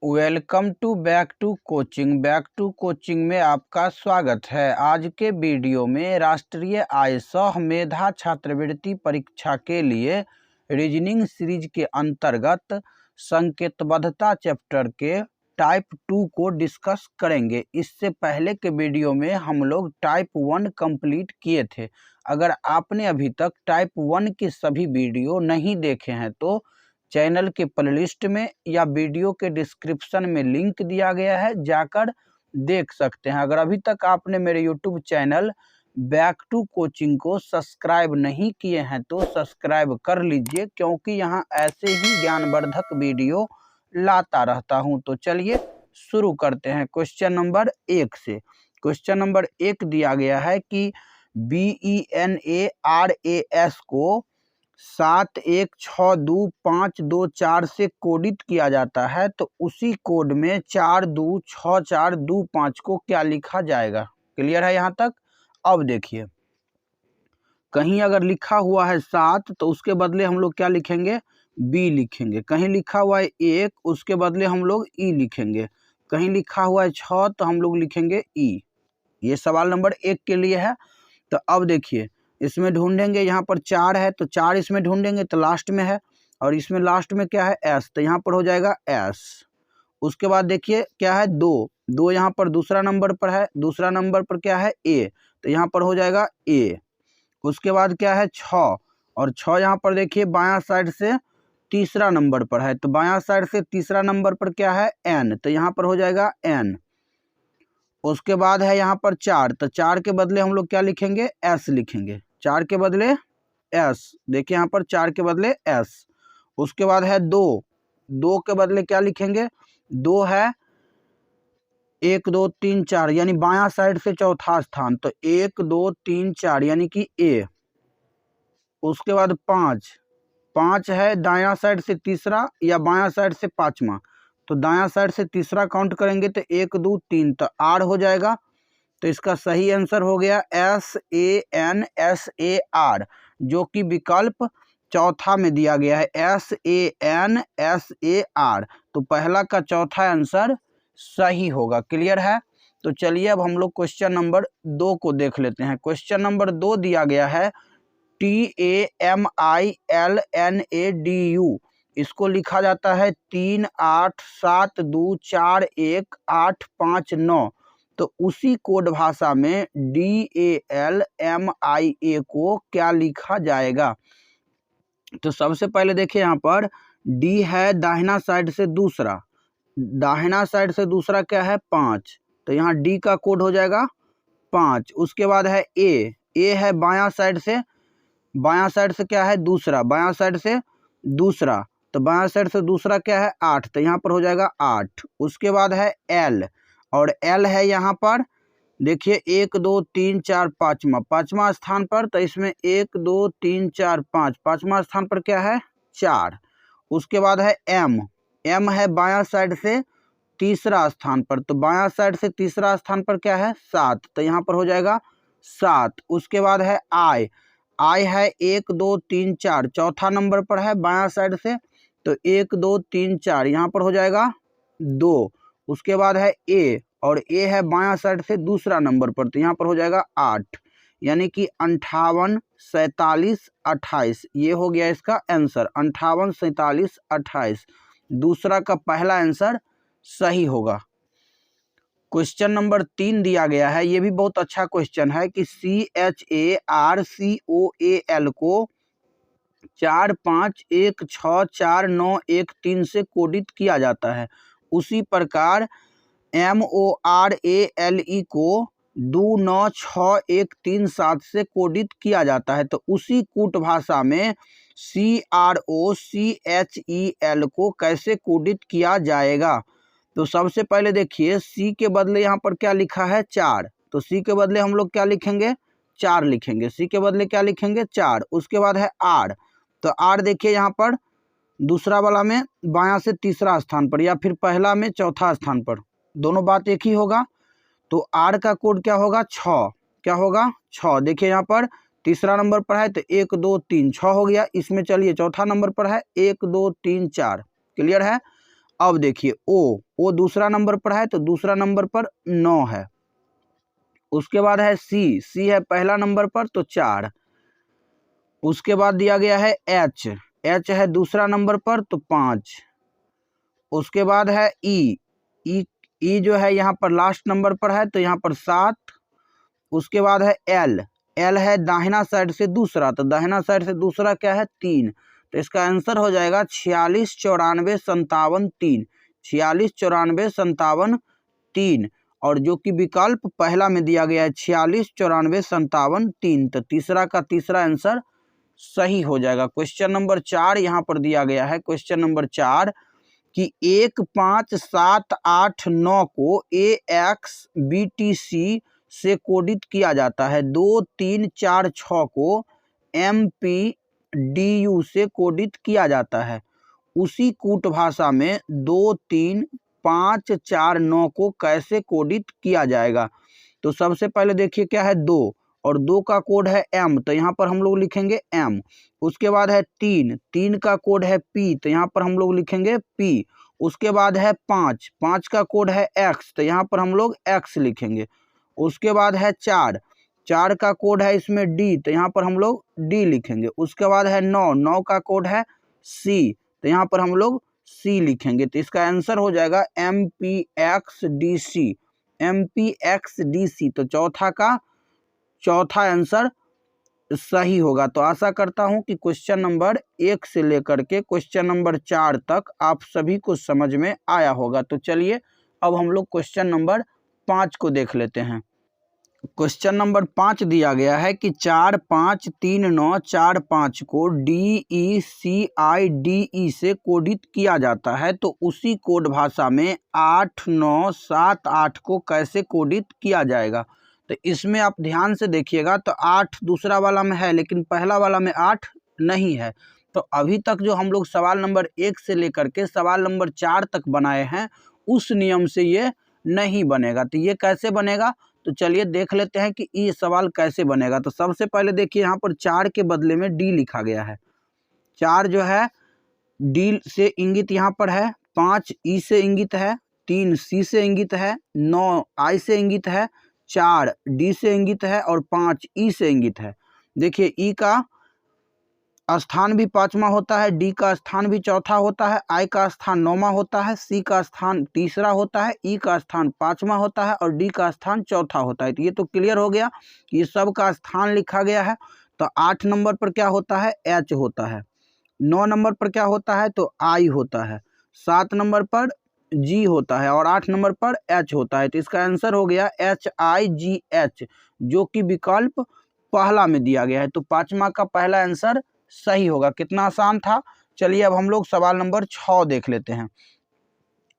Welcome to back to coaching में आपका स्वागत है। आज के वीडियो में राष्ट्रीय आय सह मेधा छात्रवृत्ति परीक्षा के लिए रीजनिंग सीरीज के अंतर्गत संकेतबद्धता चैप्टर के टाइप 2 को डिस्कस करेंगे। इससे पहले के वीडियो में हम लोग टाइप 1 कंप्लीट किए थे। अगर आपने अभी तक टाइप 1 के सभी वीडियो नहीं देखे हैं तो चैनल के प्लेलिस्ट में या वीडियो के डिस्क्रिप्शन में लिंक दिया गया है, जाकर देख सकते हैं। अगर अभी तक आपने मेरे YouTube channel back to coaching को सब्सक्राइब नहीं किए हैं तो सब्सक्राइब कर लीजिए, क्योंकि यहाँ ऐसे ही ज्ञानवर्धक वीडियो लाता रहता हूँ। तो चलिए शुरू करते हैं क्वेश्चन नंबर 1 से। क्वेश्चन नंबर 1 दिया गया है कि BENARAS को 716252 से कोडित किया जाता है, तो उसी कोड में 426425 को क्या लिखा जाएगा। क्लियर है यहाँ तक। अब देखिए, कहीं अगर लिखा हुआ है 7 तो उसके बदले हम लोग क्या लिखेंगे, बी लिखेंगे। कहीं लिखा हुआ है 1 उसके बदले हम लोग ई लिखेंगे। कहीं लिखा हुआ है 6 तो हम लोग लिखेंगे ई। ये सवाल नंबर 1 के लिए है। तो अब देखिए, इसमें ढूंढेंगे, यहाँ पर 4 है तो 4 इसमें ढूंढेंगे तो लास्ट में है, और इसमें लास्ट में क्या है, एस, तो यहाँ पर हो जाएगा एस। उसके बाद देखिए क्या है, 2 यहाँ पर दूसरा नंबर पर है, दूसरा नंबर पर क्या है, ए, तो यहाँ पर हो जाएगा ए। उसके बाद क्या है, 6, और 6 यहाँ पर देखिए बायां साइड से तीसरा नंबर पर है, तो बायां साइड से तीसरा नंबर पर क्या है, एन, तो यहाँ पर हो जाएगा एन। उसके बाद है यहाँ पर 4, तो 4 के बदले हम लोग क्या लिखेंगे, एस लिखेंगे। 4 के बदले एस, देखिए यहाँ पर 4 के बदले एस। उसके बाद है 2 के बदले क्या लिखेंगे, 2 है 1 2 3 4, यानी बायां साइड से चौथा स्थान, तो 1 2 3 4 यानी कि ए। उसके बाद 5 है दायां साइड से तीसरा या बायां साइड से पांचवा, तो दायां साइड से तीसरा काउंट करेंगे तो 1 2 3, तो आर हो जाएगा। तो इसका सही आंसर हो गया SANSAR, जो कि विकल्प चौथा में दिया गया है, SANSAR। तो पहला का चौथा आंसर सही होगा। क्लियर है। तो चलिए अब हम लोग क्वेश्चन नंबर 2 को देख लेते हैं। क्वेश्चन नंबर 2 दिया गया है TAMILNADU, इसको लिखा जाता है 38724185 तो उसी कोड भाषा में DALMIA को क्या लिखा जाएगा। तो सबसे पहले देखिए, यहाँ पर डी है दाहिना साइड से दूसरा, दाहिना साइड से दूसरा क्या है, 5, तो यहाँ डी का कोड हो जाएगा 5। उसके बाद है ए है बायां साइड से, बायां साइड से क्या है, दूसरा, बायां साइड से दूसरा, तो बायां साइड से दूसरा क्या है, 8, तो यहाँ पर हो जाएगा 8। उसके बाद है एल, और एल है यहाँ पर देखिए 1 2 3 4 पाँचवा स्थान पर, तो इसमें 1 2 3 4 5, पाँचवा स्थान पर क्या है, 4। उसके बाद है एम है बायां साइड से तीसरा स्थान पर, तो बायां साइड से तीसरा स्थान पर क्या है, 7, तो यहाँ पर हो जाएगा 7। उसके बाद है आई है 1 2 3 4, चौथा नंबर पर है बायां साइड से, तो 1 2 3 4 यहाँ पर हो जाएगा 2। उसके बाद है ए, और ए है बायां साइड से दूसरा नंबर पर, तो यहाँ पर हो जाएगा 8, यानी कि 58 47 28, ये हो गया इसका आंसर, 58 47 28। दूसरा का पहला आंसर सही होगा। क्वेश्चन नंबर 3 दिया गया है, ये भी बहुत अच्छा क्वेश्चन है कि CHARCOAL को 45164913 से कोडित किया जाता है। उसी प्रकार MORALE को 296137 से कोडित किया जाता है, तो उसी कूट भाषा में CROCHEL को कैसे कोडित किया जाएगा। तो सबसे पहले देखिए, सी के बदले यहाँ पर क्या लिखा है, 4, तो सी के बदले हम लोग क्या लिखेंगे, 4 लिखेंगे। सी के बदले क्या लिखेंगे, 4। उसके बाद है आर, तो आर देखिए यहाँ पर दूसरा वाला में बायां से तीसरा स्थान पर, या फिर पहला में चौथा स्थान पर, दोनों बात एक ही होगा। तो आर का कोड क्या होगा, 6, क्या होगा, 6। देखिए यहाँ पर तीसरा नंबर पर है तो 1 2 3 6 हो गया। इसमें चलिए चौथा नंबर पर है 1 2 3 4। क्लियर है। अब देखिए ओ दूसरा नंबर पर है तो दूसरा नंबर पर 9 है। उसके बाद है सी है पहला नंबर पर तो 4। उसके बाद दिया गया है एच है दूसरा नंबर पर तो 5। उसके बाद है ई जो है यहाँ पर लास्ट नंबर पर है तो यहाँ पर 7। उसके बाद है एल है दाहिना साइड से दूसरा तो दाहिना साइड से दूसरा क्या है 3। तो इसका आंसर हो जाएगा 46 94 57 3। 46 94 57 3 और जो कि विकल्प पहला में दिया गया है 46 94 57 3। तो तीसरा का तीसरा आंसर सही हो जाएगा। क्वेश्चन नंबर 4 यहाँ पर दिया गया है। क्वेश्चन नंबर 4 कि 1 5 7 8 9 को AXBTC से कोडित किया जाता है। 2 3 4 6 को MPDU से कोडित किया जाता है। उसी कूट भाषा में 2 3 5 4 9 को कैसे कोडित किया जाएगा। तो सबसे पहले देखिए क्या है 2 और 2 का कोड है M तो यहाँ पर हम लोग लिखेंगे M। उसके बाद है 3 का कोड है P तो यहाँ पर हम लोग लिखेंगे P। उसके बाद है 5 का कोड है X तो यहाँ पर हम लोग X लिखेंगे। उसके बाद है 4 का कोड है इसमें D तो यहाँ पर हम लोग D लिखेंगे। उसके बाद है 9 का कोड है C तो यहाँ पर हम लोग C लिखेंगे। तो इसका आंसर हो जाएगा MPXDC। तो चौथा आंसर सही होगा। तो आशा करता हूं कि क्वेश्चन नंबर 1 से लेकर के क्वेश्चन नंबर 4 तक आप सभी को समझ में आया होगा। तो चलिए अब हम लोग क्वेश्चन नंबर 5 को देख लेते हैं। क्वेश्चन नंबर 5 दिया गया है कि 4 5 3 9 4 5 को DECIDE से कोडित किया जाता है। तो उसी कोड भाषा में 8 9 7 8 को कैसे कोडित किया जाएगा। तो इसमें आप ध्यान से देखिएगा तो 8 दूसरा वाला में है लेकिन पहला वाला में 8 नहीं है। तो अभी तक जो हम लोग सवाल नंबर 1 से लेकर के सवाल नंबर 4 तक बनाए हैं उस नियम से ये नहीं बनेगा। तो ये कैसे बनेगा तो चलिए देख लेते हैं कि ये सवाल कैसे बनेगा। तो सबसे पहले देखिए यहाँ पर 4 के बदले में D लिखा गया है। 4 जो है D से इंगित यहाँ पर है, 5 E से इंगित है, 3 C से इंगित है, 9 I से इंगित है, 4 D से इंगित है और 5 E से इंगित है। देखिए E का स्थान भी 5वां होता है, D का स्थान भी 4था होता है, I का स्थान 9वां होता है, C का स्थान 3रा होता है, E का स्थान 5वां होता है और D का स्थान 4था होता है। तो ये तो क्लियर हो गया कि ये सब का स्थान लिखा गया है। तो 8 नंबर पर क्या होता है H होता है, 9 नंबर पर क्या होता है तो I होता है, 7 नंबर पर G होता है और 8 नंबर पर H होता है। तो इसका आंसर हो गया HIGH जो कि विकल्प पहला में दिया गया है। तो 5वां का पहला आंसर सही होगा। कितना आसान था। चलिए अब हम लोग सवाल नंबर 6 देख लेते हैं।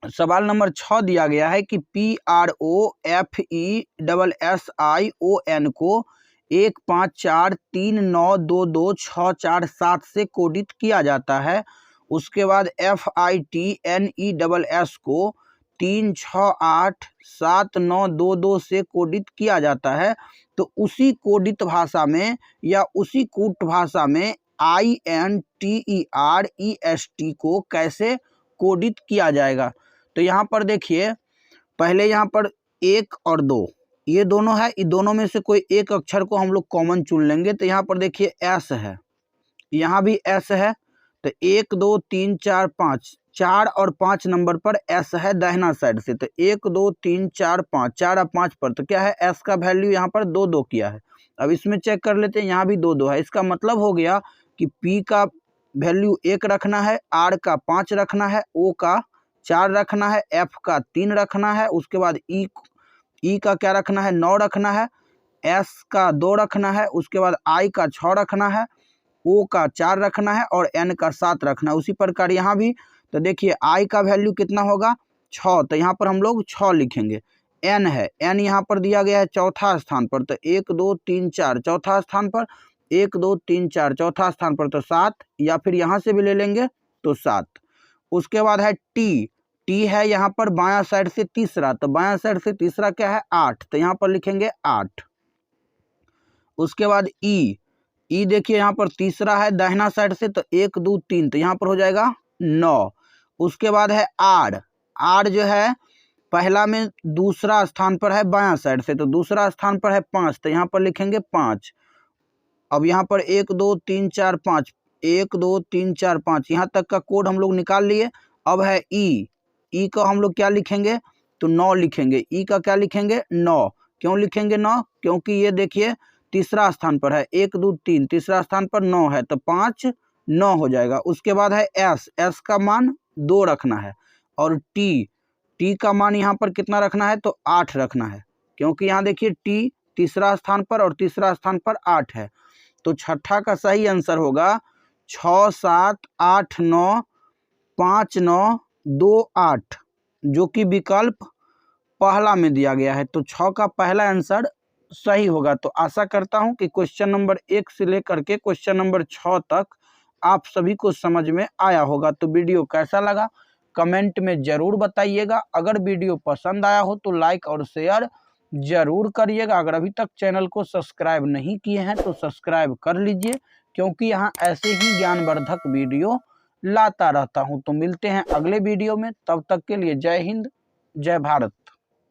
सवाल नंबर 6 दिया गया है कि PROFESSION को 1 5 4 3 9 2 2 6 4 7 से कोडित किया जाता है। उसके बाद FITNESS को 3 6 8 7 9 2 2 से कोडित किया जाता है। तो उसी कोडित भाषा में या उसी कूट भाषा में INTEREST को कैसे कोडित किया जाएगा। तो यहाँ पर देखिए पहले यहाँ पर 1 और 2 ये दोनों है, इन दोनों में से कोई एक अक्षर को हम लोग कॉमन चुन लेंगे। तो यहाँ पर देखिए S है, यहाँ भी S है। तो 1 2 3 4 5 4 और 5 नंबर पर S है दाहिना साइड से। तो 1 2 3 4 5 4 और 5 पर तो क्या है S का वैल्यू यहाँ पर 2 2 किया है। अब इसमें चेक कर लेते हैं, यहाँ भी 2 2 है। इसका मतलब हो गया कि P का वैल्यू 1 रखना है, R का 5 रखना है, O का 4 रखना है, F का 3 रखना है। उसके बाद E का क्या रखना है 9 रखना है, S का 2 रखना है। उसके बाद I का 6 रखना है, O का 4 रखना है और N का 7 रखना है। उसी प्रकार यहाँ भी तो देखिए I का वैल्यू कितना होगा 6। तो यहाँ पर हम लोग 6 लिखेंगे। N है, N यहाँ पर दिया गया है चौथा स्थान पर। तो 1 2 3 4 चौथा स्थान पर, 1 2 3 4 चौथा स्थान पर तो 7, या फिर यहाँ से भी ले लेंगे तो 7। उसके बाद है T है यहाँ पर बायां साइड से तीसरा। तो बायां साइड से तीसरा क्या है 8। तो यहाँ पर लिखेंगे 8। उसके बाद E देखिए यहाँ पर तीसरा है दाहिना साइड से। तो 1 2 3 तो यहाँ पर हो जाएगा 9। उसके बाद है आर। आर जो है पहला में दूसरा स्थान पर है बायां साइड से, तो दूसरा स्थान पर है 5, तो यहाँ पर लिखेंगे 5। अब यहाँ पर 1 2 3 4 5, 1 2 3 4 5 यहाँ तक का कोड हम लोग निकाल लिए। अब है ई। ई का हम लोग क्या लिखेंगे, तो 9 लिखेंगे। ई का क्या लिखेंगे, 9। क्यों लिखेंगे 9, क्योंकि ये देखिए तीसरा स्थान पर है, 1 2 3, तीसरा स्थान पर 9 है, तो 5 9 हो जाएगा। उसके बाद है एस। एस का मान 2 रखना है। और टी। टी का मान यहाँ पर कितना रखना है, तो 8 रखना है, क्योंकि यहाँ देखिए टी तीसरा स्थान पर और तीसरा स्थान पर 8 है। तो छठा का सही आंसर होगा 6 7 8 9 5 9 2 8, जो कि विकल्प पहला में दिया गया है। तो 6 का पहला आंसर सही होगा। तो आशा करता हूं कि क्वेश्चन नंबर 1 से लेकर के क्वेश्चन नंबर 6 तक आप सभी को समझ में आया होगा। तो वीडियो कैसा लगा कमेंट में जरूर बताइएगा। अगर वीडियो पसंद आया हो तो लाइक और शेयर जरूर करिएगा। अगर अभी तक चैनल को सब्सक्राइब नहीं किए हैं तो सब्सक्राइब कर लीजिए, क्योंकि यहाँ ऐसे ही ज्ञानवर्धक वीडियो लाता रहता हूँ। तो मिलते हैं अगले वीडियो में, तब तक के लिए जय हिंद जय भारत।